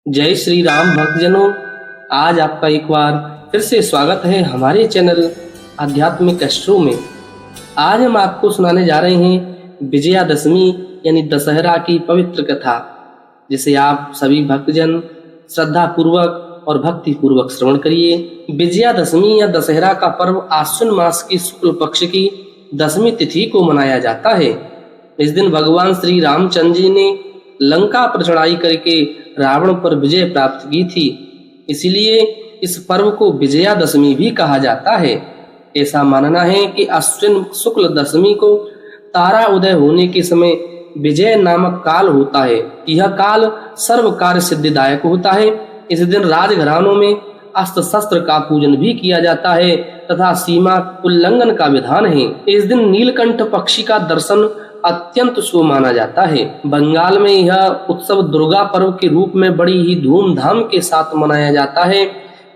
जय श्री राम भक्तजनों। आज आपका एक बार फिर से स्वागत है हमारे चैनल आध्यात्मिक एस्ट्रो में। आज हम आपको सुनाने जा रहे हैं विजयादशमी यानी दशहरा की पवित्र कथा, जिसे आप सभी भक्तजन श्रद्धा पूर्वक और भक्ति पूर्वक श्रवण करिए। विजयादशमी या दशहरा का पर्व आश्विन मास की शुक्ल पक्ष की दशमी तिथि को मनाया जाता है। इस दिन भगवान श्री रामचंद्र जी ने लंका पर चढ़ाई करके रावण पर विजय प्राप्त की थी, इसलिए इस पर्व को विजयादशमी भी कहा जाता है। ऐसा मानना है कि अश्विन शुक्ल दशमी को तारा उदय होने के समय विजय नामक काल होता है। यह काल सर्व कार्य सिद्धिदायक होता है। इस दिन राजघरानों में अस्त्र शस्त्र का पूजन भी किया जाता है तथा सीमा उल्लंघन का विधान है। इस दिन नीलकंठ पक्षी का दर्शन अत्यंत शुभ माना जाता है। बंगाल में यह उत्सव दुर्गा पर्व के रूप में बड़ी ही धूमधाम के साथ मनाया जाता है।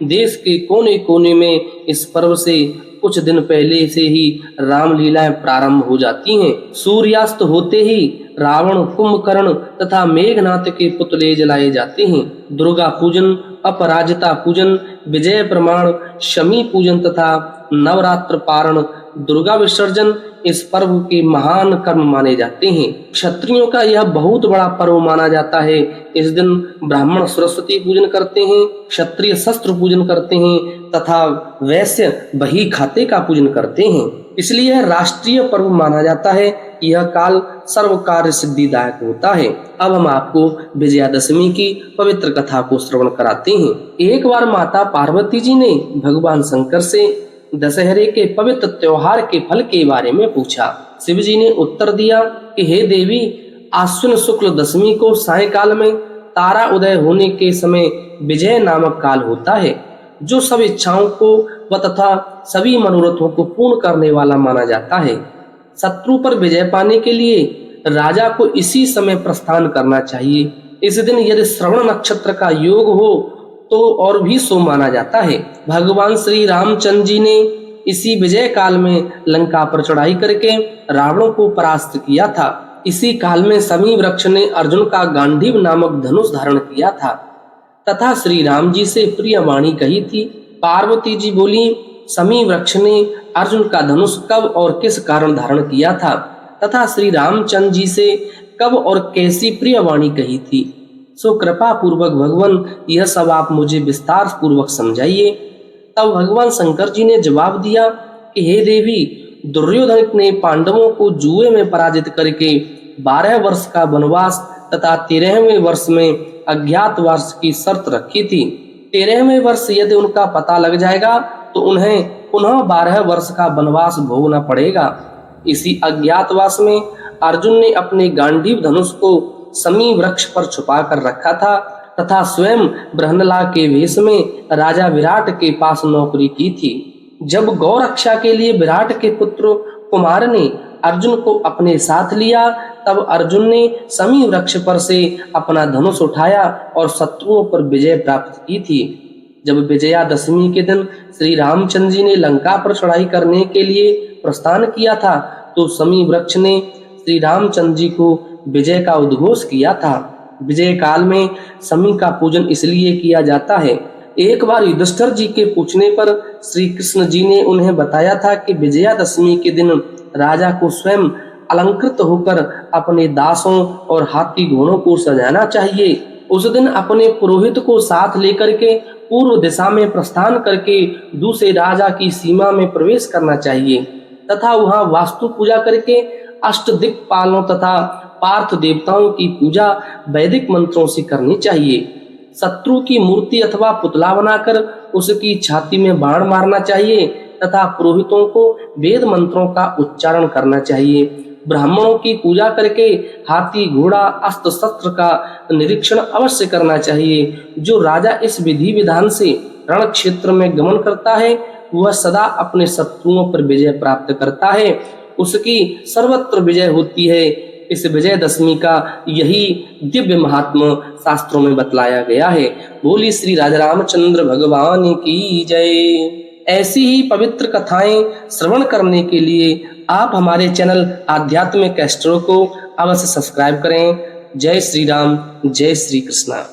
देश के कोने कोने में इस पर्व से कुछ दिन पहले से ही रामलीलाएं प्रारंभ हो जाती हैं। सूर्यास्त होते ही रावण, कुंभकर्ण तथा मेघनाथ के पुतले जलाए जाते हैं। दुर्गा पूजन, अपराजिता पूजन, विजय प्रमाण, शमी पूजन तथा नवरात्र पारण, दुर्गा विसर्जन इस पर्व के महान कर्म माने जाते हैं। क्षत्रियों का यह बहुत बड़ा पर्व माना जाता है। इस दिन ब्राह्मण सरस्वती पूजन करते हैं, क्षत्रिय शस्त्र पूजन करते हैं तथा वैश्य बही खाते का पूजन करते हैं, इसलिए यह राष्ट्रीय पर्व माना जाता है। यह काल सर्व कार्य सिद्धिदायक होता है। अब हम आपको विजयादशमी की पवित्र कथा को श्रवण कराते हैं। एक बार माता पार्वती जी ने भगवान शंकर से दशहरे के पवित्र त्योहार के फल के बारे में पूछा। शिव जी ने उत्तर दिया कि हे देवी, आश्विन शुक्ल दशमी को सायंकाल में तारा उदय होने के समय विजय नामक काल होता है, जो सब इच्छाओं को व तथा सभी मनोरथों को पूर्ण करने वाला माना जाता है। शत्रु पर विजय पाने के लिए राजा को इसी समय प्रस्थान करना चाहिए। इस दिन यदि श्रवण नक्षत्र का योग हो तो और भी शुभ माना जाता है। भगवान श्री रामचंद्र जी ने इसी विजय काल में लंका पर चढ़ाई करके रावण को परास्त किया था। इसी काल में शमी वृक्ष ने अर्जुन का गांडीव नामक धनुष धारण किया था तथा श्री राम जी से प्रिय वाणी कही थी। पार्वती जी बोली, शमी वृक्ष ने अर्जुन का धनुष कब और किस कारण धारण किया था तथा श्री रामचंद्र जी से कब और कैसी प्रिय वाणी कही थी, सो कृपा पूर्वक भगवान यह सब आप मुझे विस्तार पूर्वक समझाइए। तब भगवान शंकर जी ने जवाब दिया कि हे देवी, दुर्योधन ने पांडवों को जुए में पराजित करके 12 वर्ष का वनवास तथा 13वें वर्ष में अज्ञातवास की शर्त रखी थी। 13वें वर्ष यदि उनका पता लग जाएगा तो उन्हें पुनः 12 वर्ष का वनवास भोगना पड़ेगा। इसी अज्ञातवास में अर्जुन ने अपने गांडीव धनुष को शमी वृक्ष पर छुपा कर रखा था तथा स्वयं बृहन्नला के वेश में राजा विराट के पास नौकरी की थी। जब गौ रक्षा के लिए विराट के पुत्र कुमार ने अर्जुन को अपने साथ लिया, तब अर्जुन ने शमी वृक्ष पर से अपना धनुष उठाया और शत्रुओं पर विजय प्राप्त की थी। जब विजयादशमी के दिन श्री रामचंद्र जी ने लंका पर चढ़ाई करने के लिए प्रस्थान किया था, तो शमी वृक्ष ने श्री रामचंद्र जी को विजय का उद्घोष किया था। विजय काल में शमी का पूजन इसलिए किया जाता है। एक बार युधिष्ठिर जी के पूछने पर श्री कृष्ण जी ने उन्हें बताया था कि विजयादशमी के दिन राजा को स्वयं अलंकृत होकर अपने दासों और हाथी घोड़ों को सजाना चाहिए। उस दिन अपने पुरोहित को साथ लेकर के पूर्व दिशा में प्रस्थान करके दूसरे राजा की सीमा में प्रवेश करना चाहिए तथा वहां वास्तु पूजा करके अष्टदिक्पालों तथा पार्थ देवताओं की पूजा वैदिक मंत्रों से करनी चाहिए। शत्रु की मूर्ति अथवा पुतला बनाकर उसकी छाती में बाण मारना चाहिए तथा पुरोहितों को वेद मंत्रों का उच्चारण करना चाहिए। ब्राह्मणों की पूजा करके हाथी, घोड़ा, अस्त्र शस्त्र का निरीक्षण अवश्य करना चाहिए। जो राजा इस विधि विधान से रण क्षेत्र में गमन करता है, वह सदा अपने शत्रुओं पर विजय प्राप्त करता है, उसकी सर्वत्र विजय होती है। इस विजयदशमी का यही दिव्य महात्मा शास्त्रों में बतलाया गया है। बोली श्री राजा रामचंद्र भगवान की जय। ऐसी ही पवित्र कथाएं श्रवण करने के लिए आप हमारे चैनल आध्यात्मिक एस्ट्रो को अवश्य सब्सक्राइब करें। जय श्री राम, जय श्री कृष्णा।